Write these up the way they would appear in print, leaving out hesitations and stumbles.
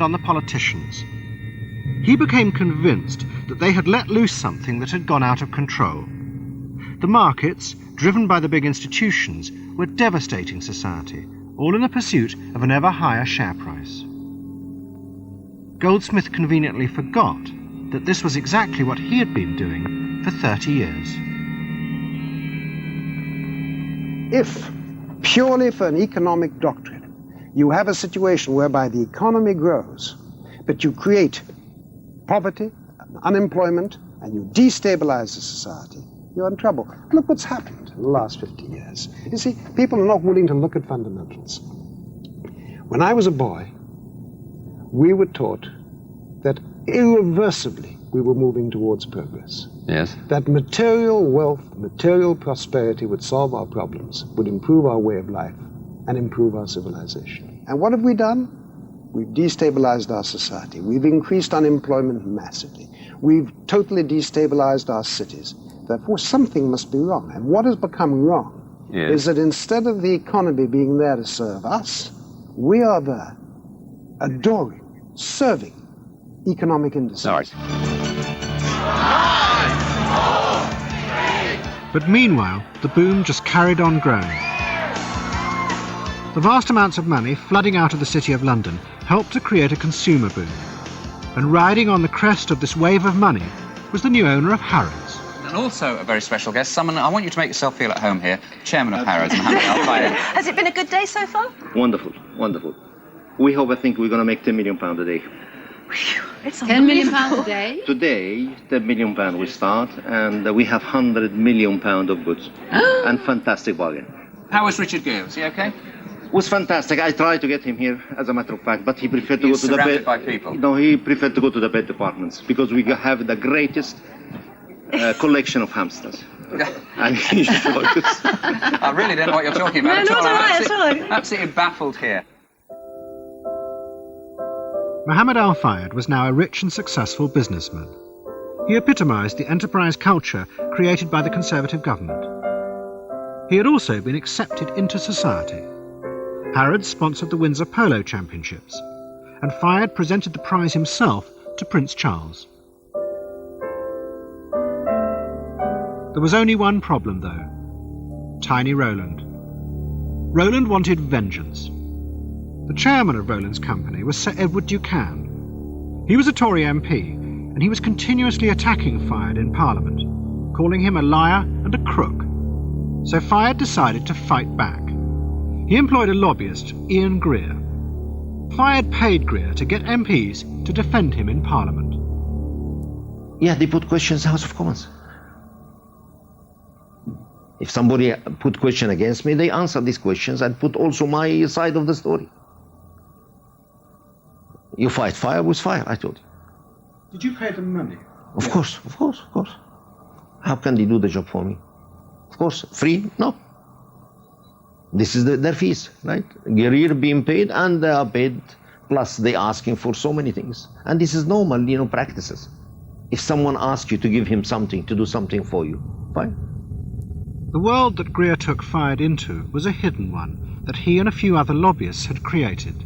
on the politicians. He became convinced that they had let loose something that had gone out of control. The markets, driven by the big institutions, were devastating society, all in the pursuit of an ever higher share price. Goldsmith conveniently forgot that this was exactly what he had been doing for 30 years. If, purely for an economic doctrine, you have a situation whereby the economy grows, but you create poverty, unemployment, and you destabilize the society, you're in trouble. Look what's happened in the last 50 years. You see, people are not willing to look at fundamentals. When I was a boy, we were taught that irreversibly we were moving towards progress. Yes. That material wealth, material prosperity would solve our problems, would improve our way of life, and improve our civilization. And what have we done? We've destabilized our society. We've increased unemployment massively. We've totally destabilized our cities. Therefore, something must be wrong. And what has become wrong is that instead of the economy being there to serve us, we are there adoring, serving economic industries. All right. But meanwhile, the boom just carried on growing. The vast amounts of money flooding out of the City of London helped to create a consumer boom. And riding on the crest of this wave of money was the new owner of Harrods. And also a very special guest, someone I want you to make yourself feel at home here, Chairman of Harrods, Mohammed Al-Fayed. Has it been a good day so far? Wonderful, wonderful. I think we're going to make £10 million a day. It's £10 million a day? Today, £10 million we start, and we have £100 million of goods. And fantastic bargain. How was Richard Gere? Was he okay? It was fantastic. I tried to get him here, as a matter of fact, but he preferred to go to the bed. Surrounded by people? No, he preferred to go to the bed departments, because we have the greatest collection of hamsters. And he focused. I really don't know what you're talking about No, at all. not at all. Absolutely baffled here. Mohammed Al-Fayed was now a rich and successful businessman. He epitomised the enterprise culture created by the Conservative government. He had also been accepted into society. Harrods sponsored the Windsor Polo Championships, and Fayed presented the prize himself to Prince Charles. There was only one problem, though: Tiny Rowland. Rowland wanted vengeance. The chairman of Rowland's company was Sir Edward Buchanan. He was a Tory MP, and he was continuously attacking Fayed in Parliament, calling him a liar and a crook. So Fayed decided to fight back. He employed a lobbyist, Ian Greer. Fayed paid Greer to get MPs to defend him in Parliament. Yeah, they put questions in the House of Commons. If somebody put question against me, they answer these questions and put also my side of the story. You fight fire with fire, I told you. Did you pay them money? Of course, of course, of course. How can they do the job for me? Of course, free? No. This is their fees, right? Guerrilla being paid, and they are paid, plus they asking for so many things. And this is normal, practices. If someone asks you to give him something, to do something for you, fine. The world that Greer took Fayed into was a hidden one that he and a few other lobbyists had created.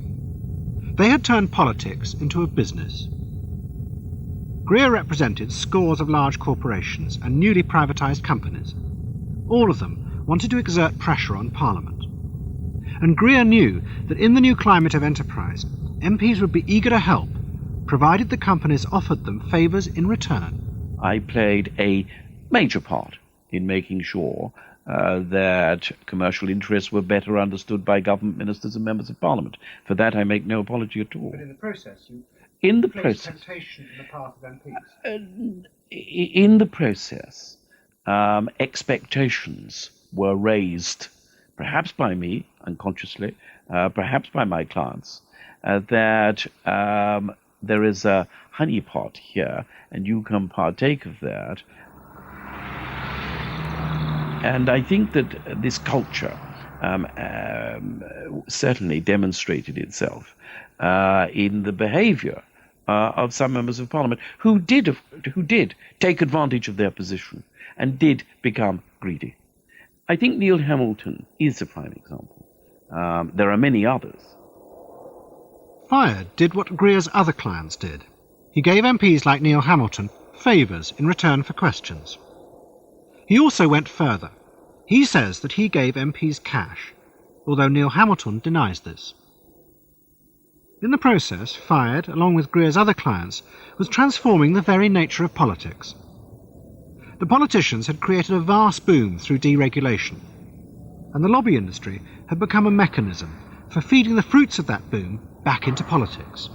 They had turned politics into a business. Greer represented scores of large corporations and newly privatised companies. All of them wanted to exert pressure on Parliament. And Greer knew that in the new climate of enterprise, MPs would be eager to help, provided the companies offered them favours in return. I played a major part in making sure that commercial interests were better understood by government ministers and members of Parliament. For that, I make no apology at all. But in the process, you placed temptation in the path of MPs. In the process, expectations were raised, perhaps by me, unconsciously, perhaps by my clients, that there is a honeypot here, and you can partake of that. And I think that this culture certainly demonstrated itself in the behaviour of some members of Parliament who did take advantage of their position and did become greedy. I think Neil Hamilton is a prime example. There are many others. Fayed did what Greer's other clients did. He gave MPs like Neil Hamilton favours in return for questions. He also went further. He says that he gave MPs cash, although Neil Hamilton denies this. In the process, Fayed, along with Greer's other clients, was transforming the very nature of politics. The politicians had created a vast boom through deregulation, and the lobby industry had become a mechanism for feeding the fruits of that boom back into politics.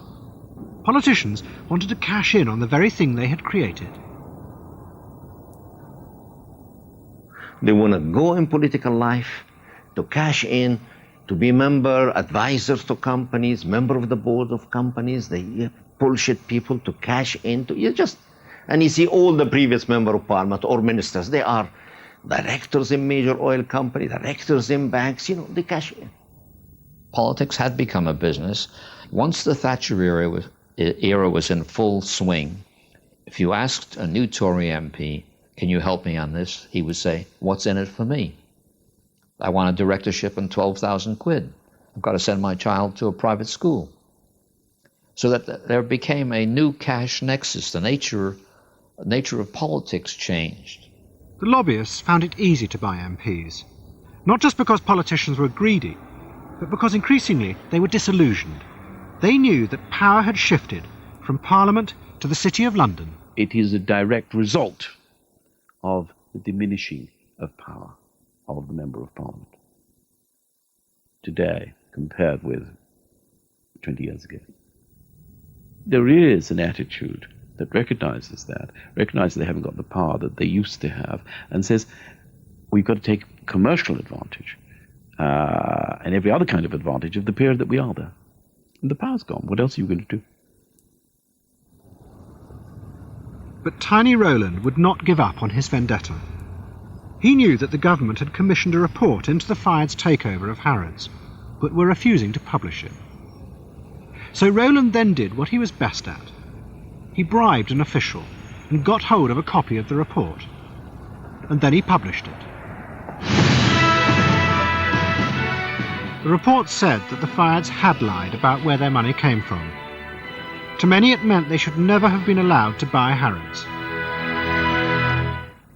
Politicians wanted to cash in on the very thing they had created. They want to go in political life to cash in, to be member, advisors to companies, member of the board of companies. They bullshit people to cash in. And you see all the previous member of parliament or ministers, they are directors in major oil companies, directors in banks, they cash in. Politics had become a business. Once the Thatcher era was in full swing, if you asked a new Tory MP, can you help me on this? He would say, what's in it for me? I want a directorship and 12,000 quid. I've got to send my child to a private school. So that there became a new cash nexus. The nature of politics changed. The lobbyists found it easy to buy MPs, not just because politicians were greedy, but because increasingly they were disillusioned. They knew that power had shifted from Parliament to the City of London. It is a direct result of the diminishing of power of the Member of Parliament today compared with 20 years ago. There is an attitude that recognizes they haven't got the power that they used to have, and says, we've got to take commercial advantage and every other kind of advantage of the period that we are there. And the power's gone. What else are you going to do? But Tiny Rowland would not give up on his vendetta. He knew that the government had commissioned a report into the Fayed's takeover of Harrods, but were refusing to publish it. So Rowland then did what he was best at. He bribed an official and got hold of a copy of the report. And then he published it. The report said that the Fayeds had lied about where their money came from. To many it meant they should never have been allowed to buy Harrods.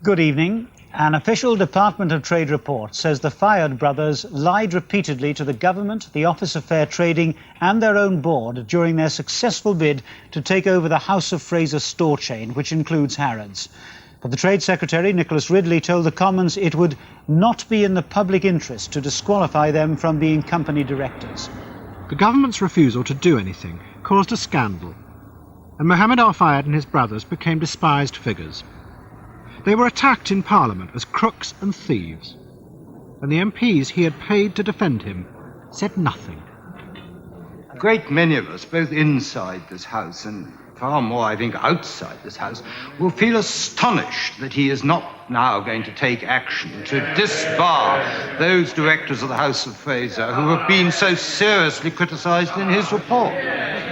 Good evening. An official Department of Trade report says the Fayed brothers lied repeatedly to the government, the Office of Fair Trading and their own board during their successful bid to take over the House of Fraser store chain, which includes Harrods. But the Trade Secretary, Nicholas Ridley, told the Commons it would not be in the public interest to disqualify them from being company directors. The government's refusal to do anything caused a scandal, and Mohammed al-Fayed and his brothers became despised figures. They were attacked in Parliament as crooks and thieves, and the MPs he had paid to defend him said nothing. A great many of us, both inside this House and far more, I think, outside this House, will feel astonished that he is not now going to take action to disbar those directors of the House of Fraser who have been so seriously criticised in his report.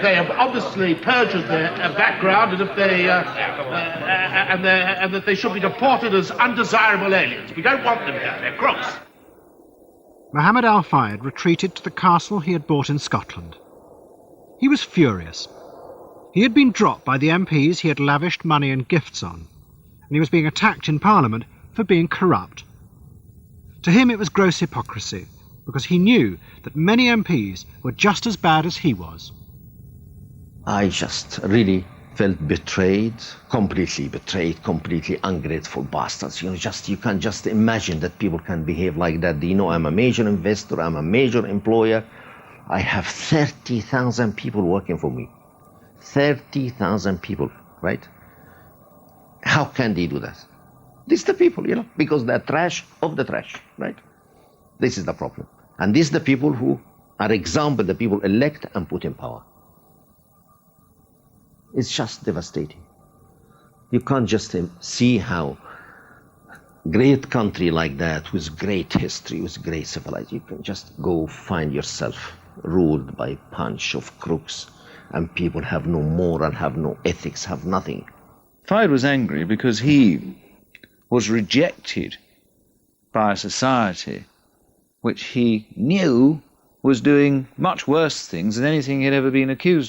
They have obviously perjured their background, and if they and that they should be deported as undesirable aliens. We don't want them here. They're crooks. Mohammed al-Fayed retreated to the castle he had bought in Scotland. He was furious. He had been dropped by the MPs he had lavished money and gifts on, and he was being attacked in Parliament for being corrupt. To him it was gross hypocrisy, because he knew that many MPs were just as bad as he was. I just really felt betrayed, completely ungrateful bastards. You can't just imagine that people can behave like that. I'm a major investor, I'm a major employer. I have 30,000 people working for me. 30,000 people, right? How can they do that? This is the people, because they're trash of the trash, right? This is the problem. And these are the people who are example, the people elect and put in power. It's just devastating. You can't just see how great country like that, with great history, with great civilization, you can just go find yourself ruled by a bunch of crooks, and people have no moral, have no ethics, have nothing. Fayed was angry because he was rejected by a society which he knew was doing much worse things than anything he'd ever been accused